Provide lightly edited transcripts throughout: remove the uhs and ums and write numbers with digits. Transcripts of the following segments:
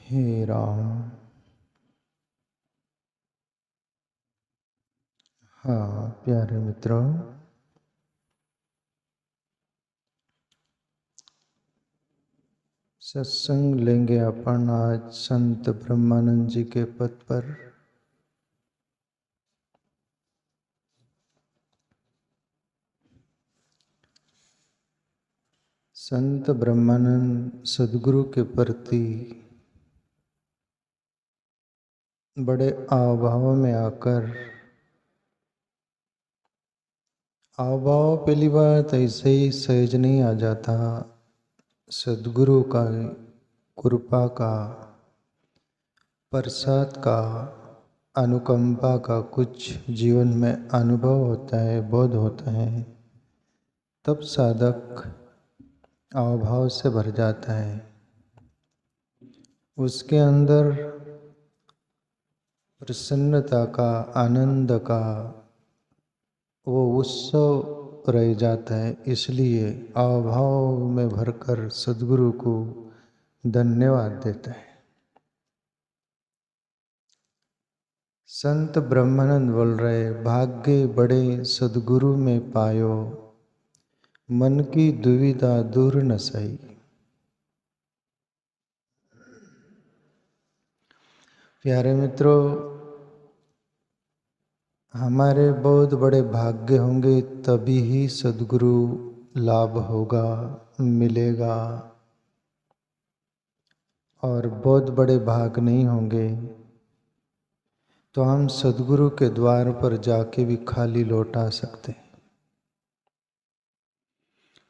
हे राम। हाँ प्यारे मित्रों, सत्संग लेंगे अपन आज संत ब्रह्मानंद जी के पद पर। संत ब्रह्मानंद सद्गुरु के प्रति बड़े अभाव में आकर, अभाव पहली बात ऐसे ही सहज नहीं आ जाता। सद्गुरु का कृपा का, प्रसाद का, अनुकंपा का कुछ जीवन में अनुभव होता है, बोध होता है, तब साधक अभाव से भर जाता है। उसके अंदर प्रसन्नता का, आनंद का वो उत्सव रह जाता है। इसलिए अभाव में भरकर सद्गुरु को धन्यवाद देता है। संत ब्रह्मानंद बोल रहे, भाग्य बड़े सद्गुरु में पायो, मन की दुविधा दूर न सही। प्यारे मित्रों, हमारे बहुत बड़े भाग्य होंगे तभी ही सद्गुरु लाभ होगा, मिलेगा। और बहुत बड़े भाग नहीं होंगे तो हम सद्गुरु के द्वार पर जाके भी खाली लौट आ सकते हैं।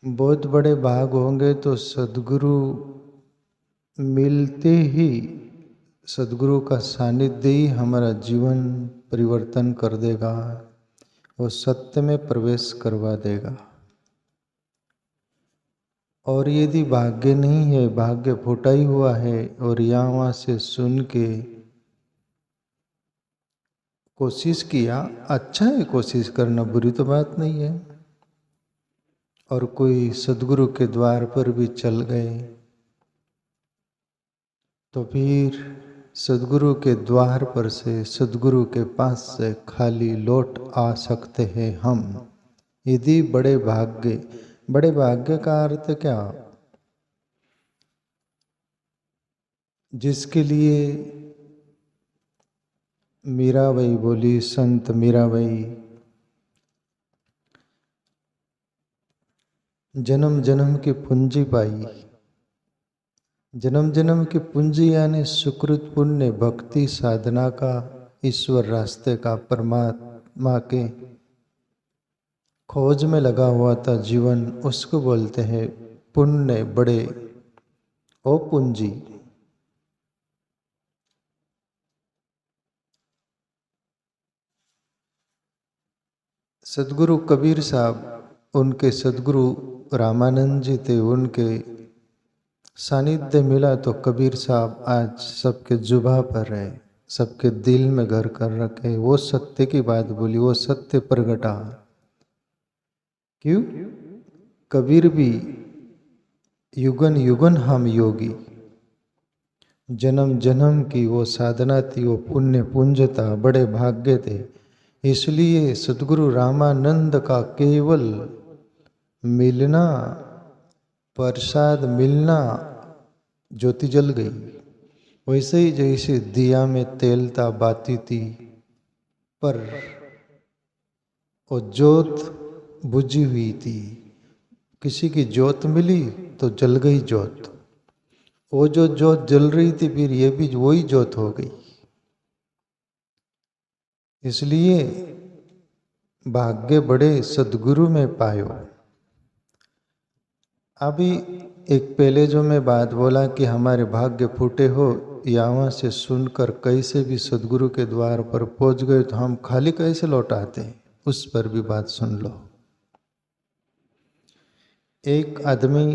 बहुत बड़े भाग होंगे तो सद्गुरु मिलते ही, सद्गुरु का सानिध्य ही हमारा जीवन परिवर्तन कर देगा, वो सत्य में प्रवेश करवा देगा। और यदि भाग्य नहीं है, भाग्य फूटा ही हुआ है और यहाँ वहाँ से सुन के कोशिश किया, अच्छा है कोशिश करना, बुरी तो बात नहीं है, और कोई सद्गुरु के द्वार पर भी चल गए तो फिर सद्गुरु के द्वार पर से, सद्गुरु के पास से खाली लौट आ सकते हैं हम, यदि बड़े भाग्य का अर्थ क्या? जिसके लिए मीराबाई बोली, संत मीराबाई, जन्म जन्म की पूंजी पाई। जन्म जन्म की पूंजी यानी सुकृत पुण्य, भक्ति साधना का, ईश्वर रास्ते का, परमात्मा के खोज में लगा हुआ था जीवन, उसको बोलते हैं पुण्य बड़े ओ पूंजी। सदगुरु कबीर साहब, उनके सदगुरु रामानंद जी थे, उनके सानिध्य मिला तो कबीर साहब आज सबके जुबा पर है, सबके दिल में घर कर रखे। वो सत्य की बात बोली, वो सत्य प्रगटा। क्यों? कबीर भी युगन युगन हम योगी, जन्म जन्म की वो साधना थी, वो पुण्य पुंज था, बड़े भाग्य थे। इसलिए सद्गुरु रामानंद का केवल मिलना, प्रसाद मिलना, ज्योति जल गई। वैसे ही जैसे दिया में तेल था, बाती थी, पर वो ज्योत बुझी हुई थी। किसी की ज्योत मिली तो जल गई ज्योत। वो जो ज्योत जल रही थी, फिर ये भी वही ज्योत हो गई। इसलिए भाग्य बड़े सद्गुरु में पायो। अभी एक पहले जो मैं बात बोला कि हमारे भाग्य फूटे हो, यहाँ से सुनकर कैसे भी सद्गुरु के द्वार पर पहुंच गए तो हम खाली कैसे लौट आते हैं, उस पर भी बात सुन लो। एक आदमी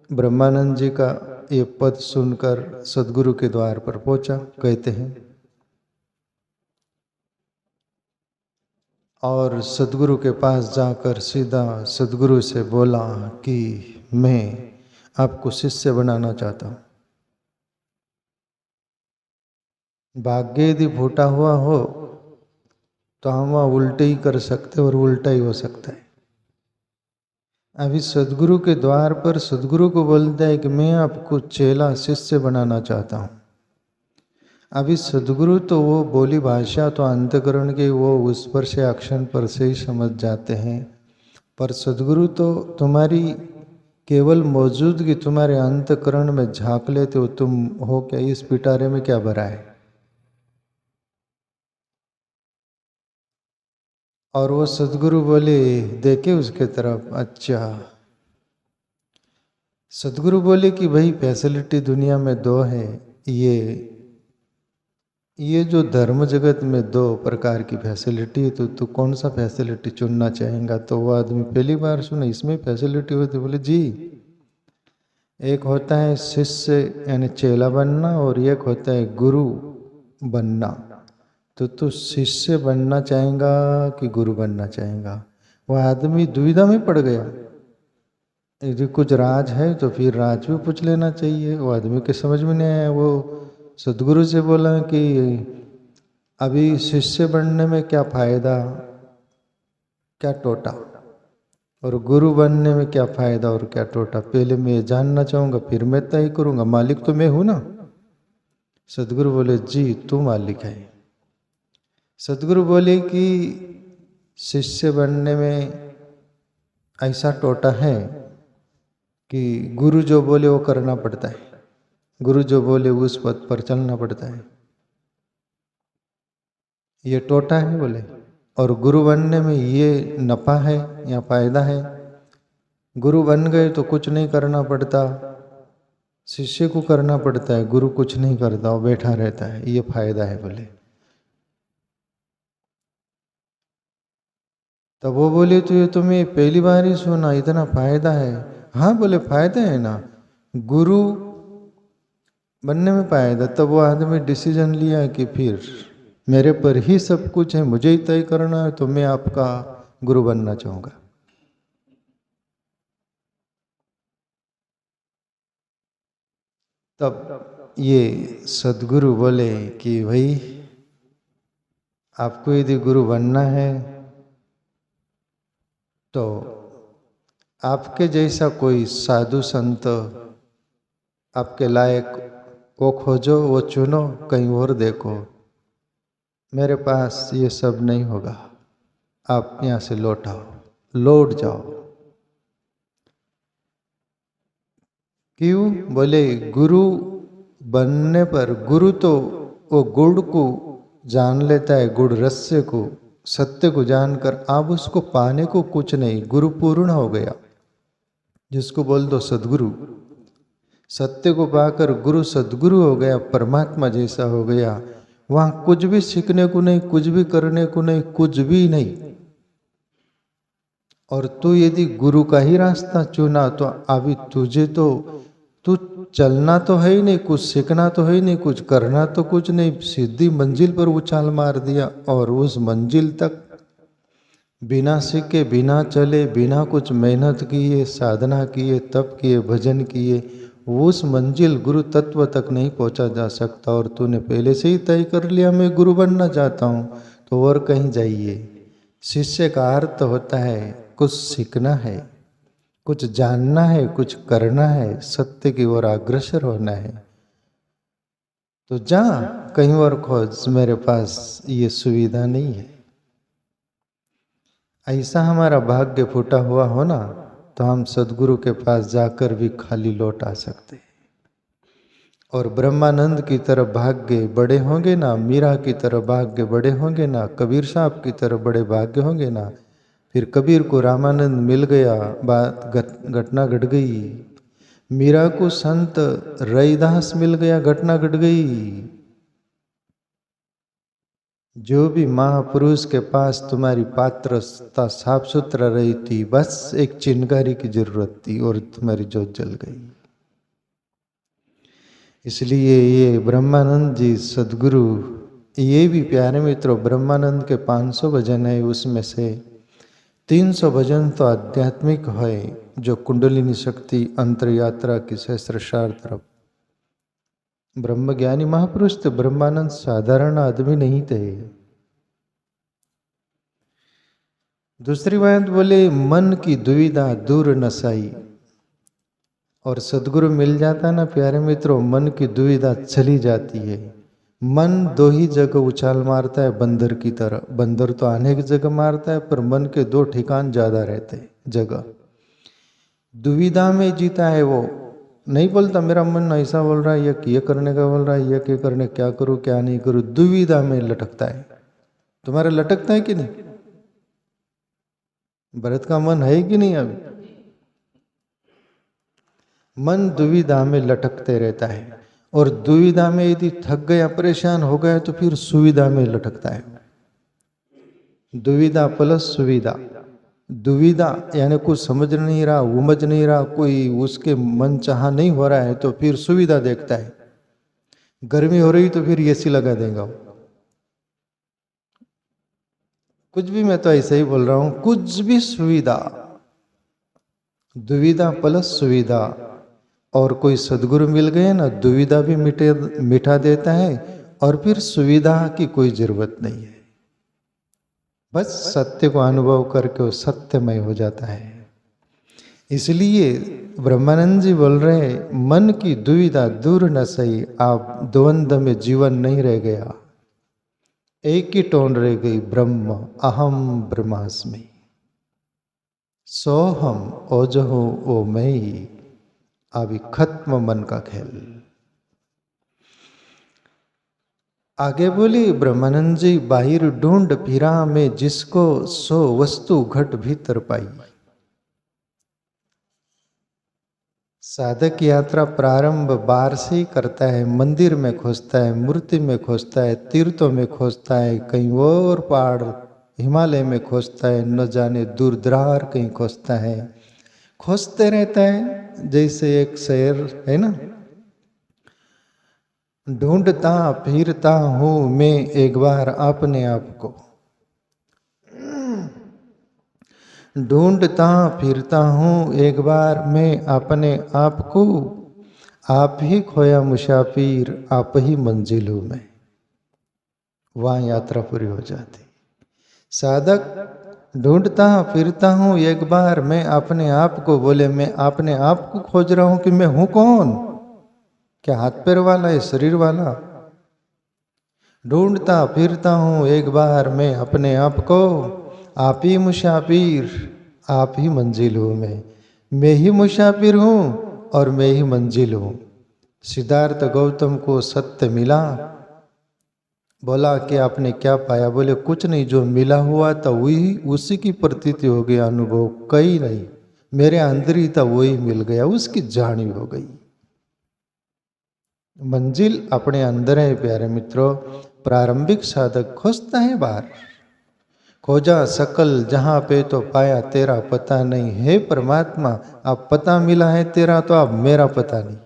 ब्रह्मानंद जी का ये पद सुनकर सद्गुरु के द्वार पर पहुंचा, कहते हैं, और सद्गुरु के पास जाकर सीधा सद्गुरु से बोला कि मैं आपको शिष्य बनाना चाहता हूँ। भाग्य यदि फूटा हुआ हो तो हम वहाँ उल्टे ही कर सकते और उल्टा ही हो सकता है। अभी सदगुरु के द्वार पर सदगुरु को बोलता है कि मैं आपको चेला शिष्य बनाना चाहता हूँ। अभी सदगुरु तो वो बोली भाषा तो अंतकरण के वो उस पर से अक्षर पर से ही समझ जाते हैं, पर सदगुरु तो तुम्हारी केवल मौजूदगी तुम्हारे अंतकरण में झांक लेते हो। तुम हो क्या, इस पिटारे में क्या भरा है। और वो सदगुरु बोले, देखे उसके तरफ, अच्छा। सदगुरु बोले कि भाई फैसिलिटी दुनिया में दो है, ये जो धर्म जगत में दो प्रकार की फैसिलिटी है, तो तू कौन सा फैसिलिटी चुनना चाहेगा। तो वो आदमी पहली बार सुना इसमें फैसिलिटी होती। बोले जी, एक होता है शिष्य यानी चेला बनना और एक होता है गुरु बनना। तो तू शिष्य बनना चाहेगा कि गुरु बनना चाहेगा। वह आदमी दुविधा में पड़ गया। यदि कुछ राज है तो फिर राज भी पूछ लेना चाहिए। वो आदमी के समझ में नहीं आया। वो सदगुरु से बोला कि अभी शिष्य बनने में क्या फायदा, क्या टोटा, और गुरु बनने में क्या फायदा और क्या टोटा। पहले मैं जानना चाहूँगा, फिर मैं तय करूँगा। मालिक तो मैं हूँ ना। सदगुरु बोले जी तू मालिक है। सदगुरु बोले कि शिष्य बनने में ऐसा टोटा है कि गुरु जो बोले वो करना पड़ता है, गुरु जो बोले उस पथ पर चलना पड़ता है, ये टोटा है बोले। और गुरु बनने में ये नफा है या फायदा है। गुरु बन गए तो कुछ नहीं करना पड़ता, शिष्य को करना पड़ता है। गुरु कुछ नहीं करता, वो बैठा रहता है, ये फायदा है बोले। तब वो बोले तो ये तुम्हें पहली बार ही सुना, इतना फायदा है। हाँ बोले फायदा है ना, गुरु बनने में फायदा। तब वो आदमी डिसीजन लिया कि फिर मेरे पर ही सब कुछ है, मुझे ही तय करना है, तो मैं आपका गुरु बनना चाहूँगा। तब ये सदगुरु बोले कि भाई आपको यदि गुरु बनना है तो आपके जैसा कोई साधु संत आपके लायक वो खोजो, वो चुनो, कहीं और देखो। मेरे पास ये सब नहीं होगा, आप यहाँ से लौट आओ, लौट जाओ। क्यों बोले, गुरु बनने पर गुरु तो वो गुड़ को जान लेता है, गुड़ रस्य को, सत्य को जानकर अब उसको पाने को कुछ नहीं। गुरु पूर्ण हो गया, जिसको बोल दो सदगुरु। सत्य को पाकर गुरु सदगुरु हो गया, परमात्मा जैसा हो गया। वहां कुछ भी सीखने को नहीं, कुछ भी करने को नहीं, कुछ भी नहीं। और तू यदि गुरु का ही रास्ता चुना तो अभी तुझे तो तू चलना तो है ही नहीं, कुछ सीखना तो है ही नहीं, कुछ करना तो कुछ नहीं। सीधी मंजिल पर उछाल मार दिया और उस मंजिल तक बिना सीखे, बिना चले, बिना कुछ मेहनत किए, साधना किए, तप किए, भजन किए, उस मंजिल गुरु तत्व तक नहीं पहुंचा जा सकता। और तूने पहले से ही तय कर लिया मैं गुरु बनना चाहता हूँ, तो और कहीं जाइए। शिष्य का अर्थ होता है कुछ सीखना है, कुछ जानना है, कुछ करना है, सत्य की ओर अग्रसर होना है। तो जा कहीं और खोज, मेरे पास ये सुविधा नहीं है। ऐसा हमारा भाग्य फूटा हुआ हो ना, तो हम सदगुरु के पास जाकर भी खाली लौट आ सकते। और ब्रह्मानंद की तरफ भाग्य बड़े होंगे ना, मीरा की तरफ भाग्य बड़े होंगे ना, कबीर साहब की तरफ बड़े भाग्य होंगे ना। फिर कबीर को रामानंद मिल गया, बात घटना घट गई। मीरा को संत रैदास मिल गया, घटना घट गई। जो भी महापुरुष के पास तुम्हारी पात्रता साफ सुथरा रही थी, बस एक चिनगारी की जरूरत थी और तुम्हारी जोत जल गई। इसलिए ये ब्रह्मानंद जी सदगुरु, ये भी प्यारे मित्रों, ब्रह्मानंद के 500 भजन है, उसमें से 300 भजन तो आध्यात्मिक है, जो कुंडलिनी शक्ति अंतर यात्रा की सहस्त्रशार तरफ ब्रह्मज्ञानी महापुरुष थे, ब्रह्मानंद साधारण आदमी नहीं थे। दूसरी बात बोले, मन की दुविधा दूर नसाई। और सदगुरु मिल जाता ना प्यारे मित्रों, मन की दुविधा चली जाती है। मन दो ही जगह उछाल मारता है बंदर की तरह। बंदर तो अनेक जगह मारता है, पर मन के दो ठिकान ज्यादा रहते जगह। दुविधा में जीता है वो, नहीं बोलता मेरा मन ऐसा बोल रहा है, ये करने का बोल रहा है, ये करने, क्या करूं क्या नहीं करूं। दुविधा में लटकता है। तुम्हारा लटकता है कि नहीं? भरत का मन है कि नहीं? अभी मन दुविधा में लटकते रहता है, और दुविधा में यदि थक गया, परेशान हो गया, तो फिर सुविधा में लटकता है। दुविधा प्लस सुविधा। दुविधा यानी कुछ समझ नहीं रहा, उमझ नहीं रहा, कोई उसके मन चाहा नहीं हो रहा है, तो फिर सुविधा देखता है। गर्मी हो रही तो फिर एसी लगा देगा। कुछ भी, मैं तो ऐसे ही बोल रहा हूं, कुछ भी सुविधा। दुविधा प्लस सुविधा। और कोई सदगुरु मिल गए ना, दुविधा भी मिटा देता है, और फिर सुविधा की कोई जरूरत नहीं है। बस सत्य को अनुभव करके वो सत्यमय हो जाता है। इसलिए ब्रह्मानंद जी बोल रहे हैं, मन की दुविधा दूर न सही, आप द्वंद्व में जीवन नहीं रह गया, एक ही टोन रह गई, ब्रह्म अहम ब्रह्मास्मि, सोहम ओजहो ओ मैं। अभी खत्म मन का खेल। आगे बोली ब्रह्मानंद जी, बाहिर ढूंढ फिरा में जिसको, सो वस्तु घट भीतर पाई। साधक यात्रा प्रारंभ बाहर से ही करता है। मंदिर में खोजता है, मूर्ति में खोजता है, तीर्थों में खोजता है, कहीं और पहाड़ हिमालय में खोजता है, न जाने दूर दरार कहीं खोजता है, खोजते रहता है। जैसे एक शेर है ना, ढूंढता फिरता हूं मैं एक बार अपने आप को, ढूंढता फिरता हूं एक बार मैं अपने आप को, आप ही खोया मुसाफिर आप ही मंजिल हूं मैं। वहां यात्रा पूरी हो जाती। साधक ढूंढता फिरता हूं एक बार मैं अपने आप को, बोले मैं अपने आप को खोज रहा हूं कि मैं हूं कौन? क्या हाथ पैर वाला है, शरीर वाला? ढूंढता फिरता हूं एक बार मैं अपने आप को, आप ही मुसाफिर आप ही मंजिल हूं मैं ही मुसाफिर हूं और मैं ही मंजिल हूं। सिद्धार्थ गौतम को सत्य मिला। बोला कि आपने क्या पाया? बोले कुछ नहीं, जो मिला हुआ था वही, उसी की प्रतीति हो गया, अनुभव कहीं नहीं, मेरे अंदर ही था वही मिल गया, उसकी जानी हो गई। मंजिल अपने अंदर है प्यारे मित्रों। प्रारंभिक साधक खोजता है बाहर, खोजा सकल जहां पे तो पाया तेरा पता नहीं। है परमात्मा, अब पता मिला है तेरा, तो अब मेरा पता नहीं।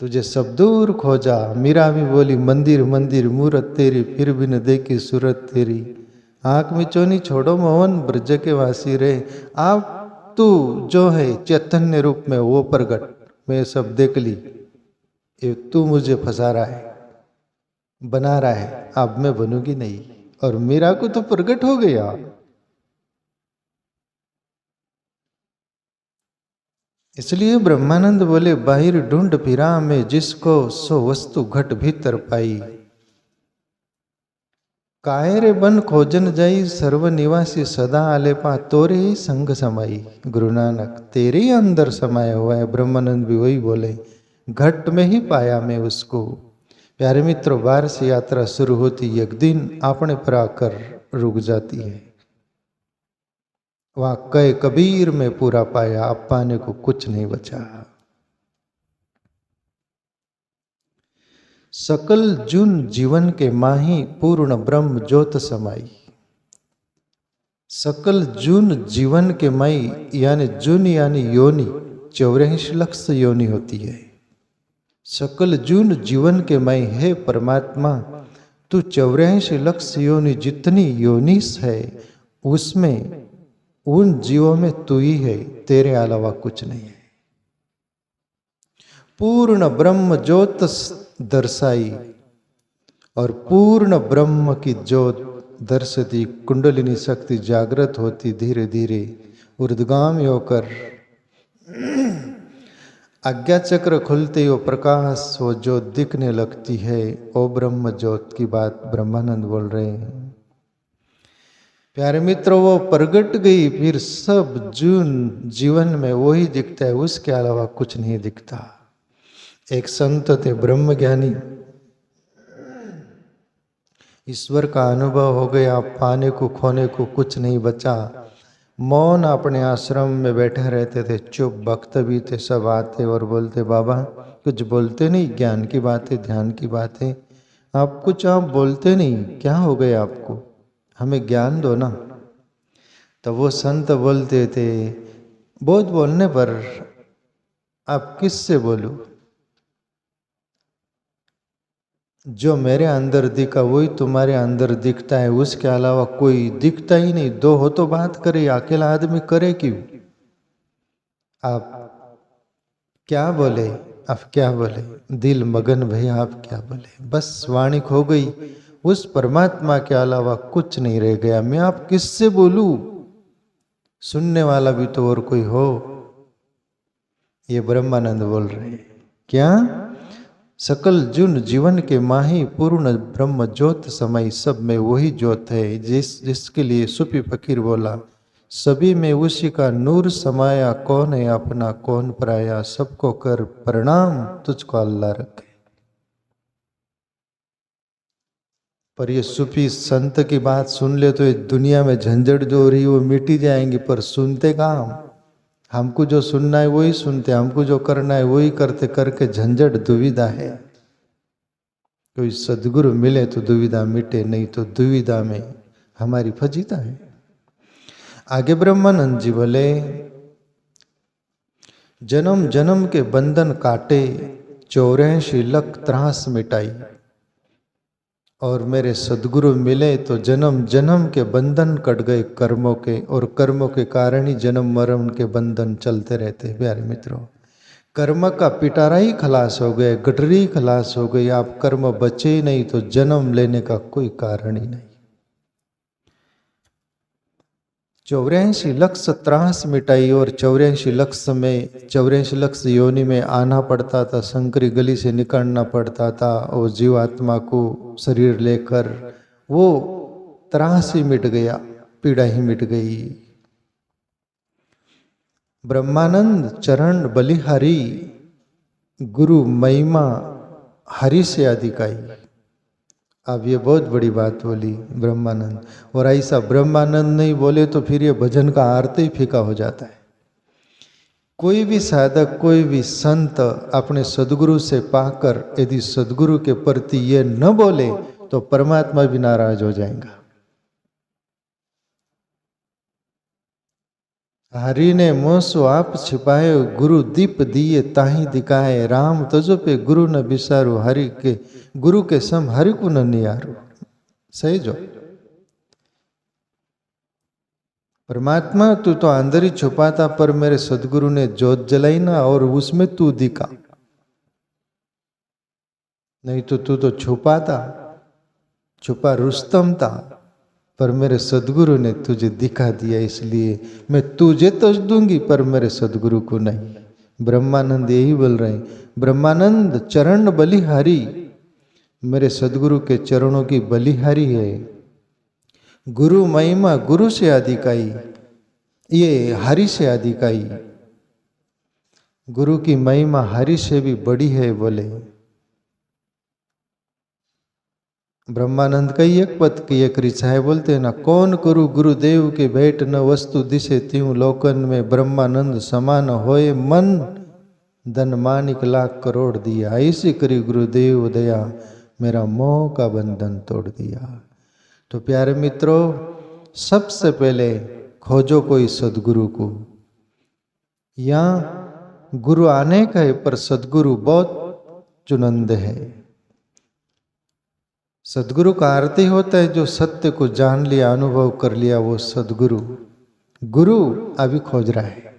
तुझे सब दूर खोजा। मीरा भी बोली, मंदिर मंदिर मूरत तेरी, फिर भी न देखी सूरत तेरी। आंख में चोनी छोड़ो मोहन, ब्रज के वासी रहे। आप तू जो है चैतन्य रूप में वो प्रगट, मैं सब देख ली, ये तू मुझे फंसा रहा है, बना रहा है, अब मैं बनूंगी नहीं। और मीरा को तो प्रकट हो गया। इसलिए ब्रह्मानंद बोले, बाहिर ढूंढ फिरा में जिसको, सो वस्तु घट भीतर पाई। कायरे बन खोजन जाई, सर्व निवासी सदा आलेपा, तोरे ही संग समाई। गुरु नानक तेरे ही अंदर समाया हुआ है। ब्रह्मानंद भी वही बोले, घट में ही पाया मैं उसको। प्यारे मित्रों, बाहर से यात्रा शुरू होती, एक दिन अपने पर आकर रुक जाती है। वहां कई कबीर में पूरा पाया, अब पाने को कुछ नहीं बचा। सकल जुन जीवन के माही, पूर्ण ब्रह्म ज्योत समाई। सकल जुन जीवन के माई, यानी जुन यानी योनि, 84 लक्ष योनि होती है। सकल जून जीवन के मैं है परमात्मा, तू 84 लक्ष योनि जितनी योनिस है, उसमें उन जीवों में तू ही है, तेरे अलावा कुछ नहीं है। पूर्ण ब्रह्म ज्योत दर्शाई और पूर्ण ब्रह्म की ज्योत दर्शती कुंडलिनी शक्ति जागृत होती धीरे धीरे ऊर्ध्वगामी होकर आज्ञा चक्र खुलते वो प्रकाश वो ज्योत दिखने लगती है। ओ ब्रह्म ज्योत की बात ब्रह्मानंद बोल रहे हैं। प्यारे मित्रों, वो प्रगट गई, फिर सब जीवन में वही दिखता है, उसके अलावा कुछ नहीं दिखता। एक संत थे ब्रह्म ज्ञानी, ईश्वर का अनुभव हो गया, पाने को खोने को कुछ नहीं बचा। मौन अपने आश्रम में बैठे रहते थे, चुप। भक्त भी थे, सब आते और बोलते, बाबा कुछ बोलते नहीं, ज्ञान की बातें, ध्यान की बातें, आप कुछ आप बोलते नहीं, क्या हो गया आपको, हमें ज्ञान दो ना। तो वो संत बोलते थे, बहुत बोलने पर आप किससे बोलूं, जो मेरे अंदर दिखा वही तुम्हारे अंदर दिखता है, उसके अलावा कोई दिखता ही नहीं। दो हो तो बात करे, अकेला आदमी करे क्यों। आप क्या बोले, आप क्या बोले, दिल मगन भैया, आप क्या बोले, बस वाणी खो गई, उस परमात्मा के अलावा कुछ नहीं रह गया। मैं आप किससे बोलूं, सुनने वाला भी तो और कोई हो। ये ब्रह्मानंद बोल रहे हैं। क्या सकल जुन जीवन के माही पूर्ण ब्रह्म ज्योत समय, सब में वही ज्योत है। जिसके लिए सूफी फकीर बोला, सभी में उसी का नूर समाया, कौन है अपना कौन पराया, सबको कर प्रणाम तुझको अल्लाह रखे। पर ये सूफी संत की बात सुन ले तो ये दुनिया में झंझट जो हो रही है वो मिटी जाएंगी, पर सुनते कहाँ। हमको जो सुनना है वही सुनते, हमको जो करना है वही करते, करके झंझट दुविधा है। कोई सदगुरु मिले तो दुविधा मिटे, नहीं तो दुविधा में हमारी फजीता है। आगे ब्रह्मानंद जी बोले, जन्म जन्म के बंधन काटे, 84 लाख त्रास मिटाई। और मेरे सदगुरु मिले तो जन्म जन्म के बंधन कट गए कर्मों के, और कर्मों के कारण ही जन्म मरण के बंधन चलते रहते। प्यारे मित्रों, कर्म का पिटारा ही खलास हो गए, गठरी खलास हो गई। आप कर्म बचे ही नहीं तो जन्म लेने का कोई कारण ही नहीं। 84 लाख त्रास मिटाई, और 84 लाख में 84 लाख योनि में आना पड़ता था, संकरी गली से निकलना पड़ता था, और जीवात्मा को शरीर लेकर वो त्रास ही मिट गया, पीड़ा ही मिट गई। ब्रह्मानंद चरण बलिहारी, गुरु महिमा हरि से अधिकाई। अब ये बहुत बड़ी बात बोली ब्रह्मानंद, और ऐसा ब्रह्मानंद नहीं बोले तो फिर ये भजन का अर्थ ही फीका हो जाता है। कोई भी साधक, कोई भी संत अपने सदगुरु से पाकर यदि सदगुरु के प्रति ये न बोले तो परमात्मा भी नाराज हो जाएगा। हरि ने मोसो आप छिपाए, गुरु दीप दिए ताही दिखाए। राम तजो पे गुरु न बिसारू, हरि के गुरु के सम हरि को न नियारू। सही जो परमात्मा तू तो अंदर ही छुपा था, पर मेरे सदगुरु ने जोत जलाई ना, और उसमें तू दिखा। नहीं तो तू तो छुपा था, छुपा रुस्तम था, पर मेरे सदगुरु ने तुझे दिखा दिया, इसलिए मैं तुझे तो दूंगी पर मेरे सदगुरु को नहीं। ब्रह्मानंद यही बोल रहे हैं, ब्रह्मानंद चरण बलिहारी, मेरे सदगुरु के चरणों की बलिहारी है। गुरु महिमा गुरु से अधिकाई, ये हरि से अधिकाई। गुरु की महिमा हरि से भी बड़ी है। बोले ब्रह्मानंद कई एक पद की एक ऋचा है, बोलते हैं ना, कौन करू गुरुदेव के भेंट, न वस्तु दिशे त्यों लोकन में। ब्रह्मानंद समान होए मन, धन मानिक लाख करोड़ दिया। ऐसी करी गुरुदेव दया, मेरा मोह का बंधन तोड़ दिया। तो प्यारे मित्रों, सबसे पहले खोजो कोई सदगुरु को। यहाँ गुरु आने का है, पर सदगुरु बहुत चुनिंदा है। सदगुरु का अर्थ ही होता है जो सत्य को जान लिया, अनुभव कर लिया, वो सदगुरु। गुरु अभी खोज रहा है।